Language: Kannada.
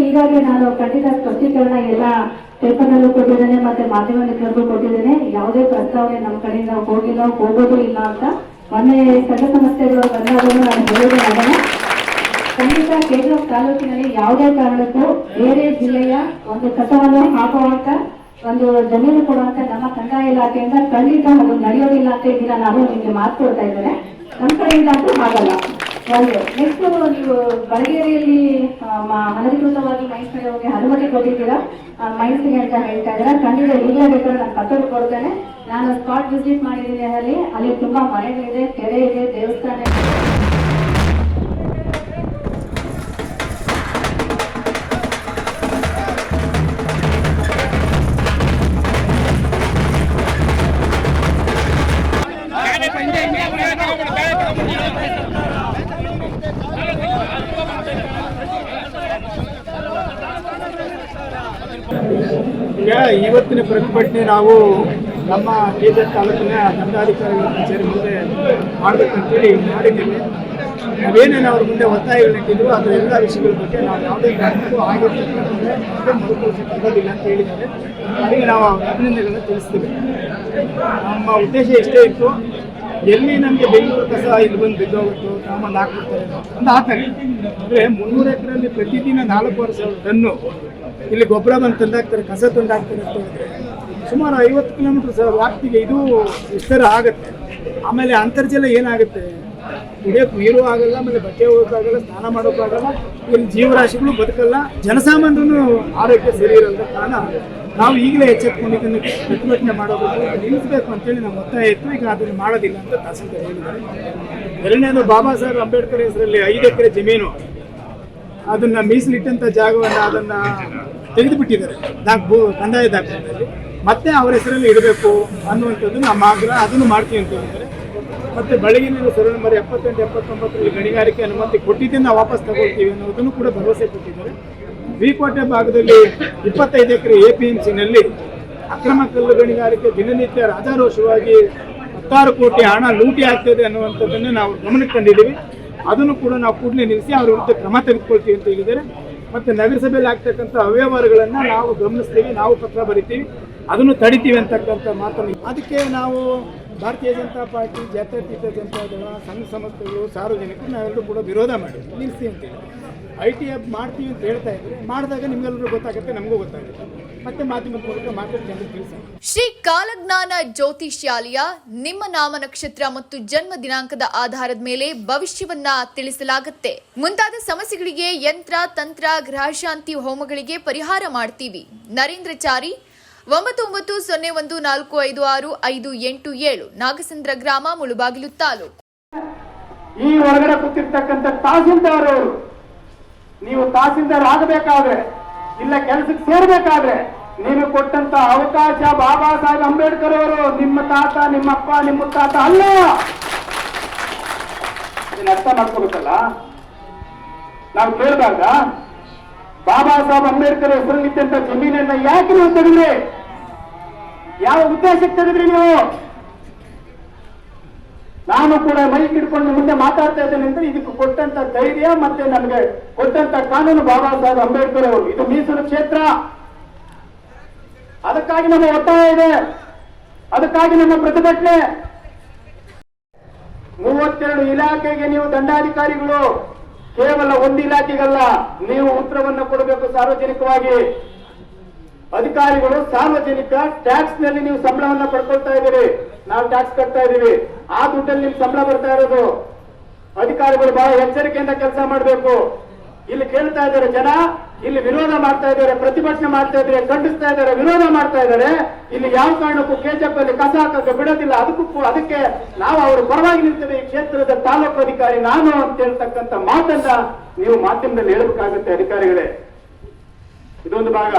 ಹೀಗಾಗಿ ನಾನು ಖಂಡಿತ ಸ್ಪಷ್ಟೀಕರಣ ಎಲ್ಲ ಪೇಪರ್ನಲ್ಲೂ ಕೊಟ್ಟಿದ್ದೇನೆ ಮತ್ತೆ ಮಾಧ್ಯಮ ಮಿತ್ರರಿಗೂ ಕೊಟ್ಟಿದ್ದೇನೆ. ಯಾವುದೇ ಪ್ರಸ್ತಾವನೆ ನಮ್ಮ ಕಡೆಯಿಂದ ಹೋಗಿಲ್ಲ, ಹೋಗೋದು ಇಲ್ಲ ಅಂತ ಮೊನ್ನೆ ಸಂಘ ಸಂಸ್ಥೆಗಳು ಬಂದಾಗಲೂ ನಾನು ಹೇಳಿದೆ. ಅದನ್ನ ಖಂಡಿತ ಕೆಜಿಎಫ್ ತಾಲೂಕಿನಲ್ಲಿ ಯಾವುದೇ ಕಾರಣಕ್ಕೂ ಬೇರೆ ಜಿಲ್ಲೆಯ ಒಂದು ಕಸವನ್ನು ಹಾಕುವಂತ ಒಂದು ಜಮೀನು ಕೊಡುವಂತ ನಮ್ಮ ಕಂದಾಯ ಇಲಾಖೆಯಿಂದ ಖಂಡಿತ ಅದು ನಡೆಯೋದಿಲ್ಲ ಅಂತ ಇದನ್ನ ನಾನು ನಿಮಗೆ ಮಾತು ಕೊಡ್ತಾ ಇದ್ದೇನೆ. ನಮ್ಮ ಕಡೆಯಿಂದ ಅಂತೂ ಆಗಲ್ಲ. ಒಂದು ನೆಕ್ಸ್ಟ್ ನೀವು ಬಳಗೇರಿಯಲ್ಲಿ ಅನಧಿಕೃತವಾಗಿ ಮೈನ್ಸ್ ಮೇಲೆ ಹೋಗಿ ಅನುಮತಿ ಕೊಟ್ಟಿದ್ದೀರಾ ಮೈನ್ಸ್ಗೆ ಅಂತ ಹೇಳ್ತಾ ಇದ್ದೀರಾ. ಖಂಡಿತ ಈಗಲೇ ಬೇಕಾದ್ರೆ ನಾನು ಪತ್ರ ಕೊಡ್ತೇನೆ. ನಾನು ಸ್ಪಾಟ್ ವಿಸಿಟ್ ಮಾಡಿದ್ದೀನಿ. ಅಲ್ಲಿ ತುಂಬಾ ಮನೆಗಳಿದೆ, ಕೆರೆ ಇದೆ, ದೇವಸ್ಥಾನ ಇದೆ. ಈಗ ಇವತ್ತಿನ ಪ್ರತಿಭಟನೆ ನಾವು ನಮ್ಮ ಕೆಜಿಎಫ್ ತಾಲೂಕಿನ ದಂಡಾಧಿಕಾರಿಗಳ ಕಚೇರಿ ಮುಂದೆ ಮಾಡಬೇಕಂತೇಳಿ ಮಾಡಿದ್ದೀವಿ. ನಾವೇನೇನು ಅವ್ರ ಮುಂದೆ ಒತ್ತಾಯಗಳನ್ನಿಟ್ಟಿದ್ರು ಅದರ ಎಲ್ಲ ವಿಷಯಗಳ ಬಗ್ಗೆ ನಾವು ಯಾವುದೇ ಕಾರಣಕ್ಕೂ ಆಗಿರ್ತಕ್ಕಂಥ ಮರುಕಳಿಸೋದಿಲ್ಲ ಅಂತ ಹೇಳಿದ್ದಾರೆ. ಅದಕ್ಕೆ ನಾವು ಅಭಿನಂದನೆಗಳನ್ನು ತಿಳಿಸ್ತೀವಿ. ನಮ್ಮ ಉದ್ದೇಶ ಎಷ್ಟೇ ಇತ್ತು, ಎಲ್ಲಿ ನಮಗೆ ಬೆಂಗಳೂರು ಕಸ ಇಲ್ಲಿ ಬಂದು ಬಿದ್ದೋಗುತ್ತೋ ನಮ್ಮನ್ನು ಹಾಕ್ಬಿಡ್ತಾರೆ ಒಂದು ಹಾಕ್ತಾರೆ. ಅಂದರೆ 300 ಎಕರೆಯಲ್ಲಿ ಪ್ರತಿದಿನ 4,000 ಟನ್ನು ಇಲ್ಲಿ ಗೊಬ್ಬರ ಬಂದು ತಂದಾಕ್ತಾರೆ, ಕಸ ತಂದಾಕ್ತಾರೆ ಅಂತ ಹೇಳಿದ್ರೆ ಸುಮಾರು 50 ಕಿಲೋಮೀಟರ್ ವ್ಯಾಪ್ತಿಗೆ ಇದು ವಿಸ್ತಾರ ಆಗುತ್ತೆ. ಆಮೇಲೆ ಅಂತರ್ಜಲ ಏನಾಗುತ್ತೆ, ಕುಡಿಯೋಕೆ ನೀರು ಆಗಲ್ಲ, ಆಮೇಲೆ ಬಟ್ಟೆ ಹೋಗೋಕ್ಕಾಗಲ್ಲ, ಸ್ನಾನ ಮಾಡೋಕ್ಕಾಗಲ್ಲ, ಇಲ್ಲಿ ಜೀವರಾಶಿಗಳು ಬದುಕಲ್ಲ, ಜನಸಾಮಾನ್ಯರು ಆರೋಗ್ಯ ಸರಿ ಇರೋದ್ರ ಕಾರಣ ನಾವು ಈಗಲೇ ಎಚ್ಚೆತ್ಕೊಂಡು ಇದನ್ನು ಪ್ರತಿಭಟನೆ ಮಾಡೋದಕ್ಕೆ ನಿಲ್ಲಿಸಬೇಕು ಅಂತೇಳಿ ನಮ್ಮ ಒತ್ತಾಯ ಇತ್ತು. ಈಗ ಅದನ್ನು ಮಾಡೋದಿಲ್ಲ ಅಂತ ತಹಸೀಲ್ದಾರ್ ಹೇಳಿದ್ದಾರೆ. ಎರಡನೇದು, ಬಾಬಾ ಸಾಹೇಬ್ ಅಂಬೇಡ್ಕರ್ ಹೆಸರಲ್ಲಿ 5 ಎಕರೆ ಜಮೀನು ಅದನ್ನು ಮೀಸಲಿಟ್ಟಂಥ ಜಾಗವನ್ನು ಅದನ್ನು ತೆಗೆದುಬಿಟ್ಟಿದ್ದಾರೆ ಕಂದಾಯ ದಾಖಲೆಯಲ್ಲಿ. ಮತ್ತೆ ಅವರ ಹೆಸರಲ್ಲಿ ಇಡಬೇಕು ಅನ್ನುವಂಥದ್ದು ನಮ್ಮ ಆಗ್ರಹ. ಅದನ್ನು ಮಾಡ್ತೀವಿ ಅಂತ ಹೇಳಿದ್ದಾರೆ. ಮತ್ತು ಬೆಳಗಿನ ಸರಳ ನಂಬರ್ 78, 79ರಲ್ಲಿ ಗಣಿಗಾರಿಕೆ ಅನುಮತಿ ಕೊಟ್ಟಿದ್ದನ್ನು ವಾಪಸ್ ತಗೊಳ್ತೀವಿ ಅನ್ನೋದನ್ನು ಕೂಡ ಭರವಸೆ ಕೊಟ್ಟಿದ್ದಾರೆ. ವಿಕೋಟೆ ಭಾಗದಲ್ಲಿ 25 ಎಕರೆ APMCನಲ್ಲಿ ಅಕ್ರಮ ಕಲ್ಲು ಗಣಿಗಾರಿಕೆ ದಿನನಿತ್ಯ ರಾಜಾರೋಷವಾಗಿ 16 ಕೋಟಿ ಹಣ ಲೂಟಿ ಆಗ್ತದೆ ಅನ್ನುವಂಥದ್ದನ್ನು ನಾವು ಗಮನಕ್ಕೆ ತಂದಿದ್ದೀವಿ. ಅದನ್ನು ಕೂಡ ನಾವು ಕೂಡಲೇ ನಿಲ್ಲಿಸಿ ಅವರ ವಿರುದ್ಧ ಕ್ರಮ ತೆಗೆದುಕೊಳ್ತೀವಿ ಅಂತ ಹೇಳಿದ್ದಾರೆ. ಮತ್ತು ನಗರಸಭೆಯಲ್ಲಿ ಆಗ್ತಕ್ಕಂಥ ಅವ್ಯವಹಾರಗಳನ್ನು ನಾವು ಗಮನಿಸ್ತೀವಿ, ನಾವು ಪತ್ರ ಬರಿತೀವಿ, ಅದನ್ನು ತಡಿತೀವಿ ಅಂತಕ್ಕಂಥ ಮಾತನ್ನು. ಅದಕ್ಕೆ ನಾವು ಭಾರತೀಯ ಜನತಾ ಪಾರ್ಟಿ, ಜಾತ್ಯತೀತ ಜನತಾ ದಳ, ಸಂಘ ಸಂಸ್ಥೆಗಳು, ಸಾರ್ವಜನಿಕರು ನಾವೆಲ್ಲರೂ ಕೂಡ ವಿರೋಧ ಮಾಡಿ ನಿಲ್ಲಿಸಿ ಅಂತೇಳಿ IT ಹಬ್ ಮಾಡ್ತೀವಿ ಅಂತ ಹೇಳ್ತಾ ಇದ್ದೀವಿ. ಮಾಡಿದಾಗ ನಿಮ್ಗೆಲ್ಲರೂ ಗೊತ್ತಾಗುತ್ತೆ, ನಮಗೂ ಗೊತ್ತಾಗುತ್ತೆ. ಮತ್ತೆ ಮಾಧ್ಯಮದ ಮೂಲಕ ಮಾತಾಡ್ಕೊಂಡು ತಿಳಿಸಿ. ಶ್ರೀ ಕಾಲಜ್ಞಾನ ಜ್ಯೋತಿಷ್ಯಾಲಯ ನಿಮ್ಮ ನಾಮ ನಕ್ಷತ್ರ ಮತ್ತು ಜನ್ಮ ದಿನಾಂಕದ ಆಧಾರದ ಮೇಲೆ ಭವಿಷ್ಯವನ್ನ ತಿಳಿಸಲಾಗುತ್ತೆ. ಮುಂತಾದ ಸಮಸ್ಯೆಗಳಿಗೆ ಯಂತ್ರ ತಂತ್ರ ಗ್ರಹಶಾಂತಿ ಹೋಮಗಳಿಗೆ ಪರಿಹಾರ ಮಾಡ್ತೀವಿ. ನರೇಂದ್ರಚಾರಿ 9901456587 ನಾಗಸಂದ್ರ ಗ್ರಾಮ, ಮುಳುಬಾಗಿಲು ತಾಲೂಕು. ಈ ಹೊರಗಡೆ ಕೂತಿರ್ತಕ್ಕಂಥ ತಹಸೀಲ್ದಾರ್ ಅವರು, ನೀವು ತಹಸೀಲ್ದಾರ್ ಆಗಬೇಕಾದ್ರೆ, ಇಲ್ಲ ಕೆಲಸಕ್ಕೆ ಸೇರ್ಬೇಕಾದ್ರೆ ನೀವು ಕೊಟ್ಟಂತ ಅವಕಾಶ ಬಾಬಾ ಸಾಹೇಬ್ ಅಂಬೇಡ್ಕರ್ ಅವರು ನಿಮ್ಮ ತಾತ, ನಿಮ್ಮಪ್ಪ, ನಿಮ್ಮ ಮುತ್ತಾತ ಅಲ್ಲ. ಇದನ್ನ ಅರ್ಥ ಮಾಡ್ಕೋಬೇಕಲ್ಲ. ನಾವು ಕೇಳಿದಾಗ ಬಾಬಾ ಸಾಹೇಬ್ ಅಂಬೇಡ್ಕರ್ ಹೆಸರಲ್ಲಿದ್ದಂತ ಜಮೀನನ್ನ ಯಾಕೆ ನೀವು ತೆಗೆದ್ರಿ? ಯಾವ ಉದ್ದೇಶಕ್ಕೆ ತೆಗೆದ್ರಿ ನೀವು? ನಾನು ಕೂಡ ಮೈಕ್ ಹಿಡ್ಕೊಂಡು ಮುಂದೆ ಮಾತಾಡ್ತಾ ಇದ್ದೇನೆ ಅಂದ್ರೆ ಇದಕ್ಕೆ ಕೊಟ್ಟಂತ ಧೈರ್ಯ ಮತ್ತೆ ನಮಗೆ ಕೊಟ್ಟಂತ ಕಾನೂನು ಬಾಬಾ ಸಾಹೇಬ್ ಅಂಬೇಡ್ಕರ್ ಅವರು. ಇದು ಮೀಸಲು ಕ್ಷೇತ್ರ, ಅದಕ್ಕಾಗಿ ನಮ್ಮ ಒತ್ತಾಯ ಇದೆ, ಅದಕ್ಕಾಗಿ ನಮ್ಮ ಪ್ರತಿಭಟನೆ. 32 ಇಲಾಖೆಗೆ ನೀವು ದಂಡಾಧಿಕಾರಿಗಳು, ಕೇವಲ ಒಂದು ಇಲಾಖೆಗಲ್ಲ, ನೀವು ಉತ್ತರವನ್ನು ಕೊಡಬೇಕು ಸಾರ್ವಜನಿಕವಾಗಿ. ಅಧಿಕಾರಿಗಳು ಸಾರ್ವಜನಿಕ ಟ್ಯಾಕ್ಸ್ ನಲ್ಲಿ ನೀವು ಸಂಬಳವನ್ನ ಪಡ್ಕೊಳ್ತಾ ಇದ್ದೀರಿ, ನಾವು ಟ್ಯಾಕ್ಸ್ ಕಟ್ತಾ ಇದ್ದೀವಿ, ಆ ದುಡ್ಡಲ್ಲಿ ನಿಮ್ಗೆ ಸಂಬಳ ಬರ್ತಾ ಇರೋದು. ಅಧಿಕಾರಿಗಳು ಬಹಳ ಎಚ್ಚರಿಕೆಯಿಂದ ಕೆಲಸ ಮಾಡಬೇಕು. ಇಲ್ಲಿ ಕೇಳ್ತಾ ಇದ್ದಾರೆ ಜನ, ಇಲ್ಲಿ ವಿರೋಧ ಮಾಡ್ತಾ ಇದ್ದಾರೆ, ಪ್ರತಿಭಟನೆ ಮಾಡ್ತಾ ಇದ್ದಾರೆ, ಖಂಡಿಸ್ತಾ ಇದ್ದಾರೆ, ವಿರೋಧ ಮಾಡ್ತಾ ಇದ್ದಾರೆ. ಇಲ್ಲಿ ಯಾವ ಕಾರಣಕ್ಕೂ ಕೆಜಿಎಫ್ ಅಲ್ಲಿ ಕಸ ಹಾಕಕ್ಕೆ ಬಿಡೋದಿಲ್ಲ. ಅದಕ್ಕೆ ನಾವು ಅವರ ಪರವಾಗಿ ನಿಲ್ತೇವೆ. ಈ ಕ್ಷೇತ್ರದ ತಾಲೂಕು ಅಧಿಕಾರಿ ನಾನು ಅಂತ ಹೇಳ್ತಕ್ಕಂಥ ಮಾತನ್ನ ನೀವು ಮಾಧ್ಯಮದಲ್ಲಿ ಹೇಳಬೇಕಾಗುತ್ತೆ ಅಧಿಕಾರಿಗಳೇ. ಇದೊಂದು ಭಾಗ.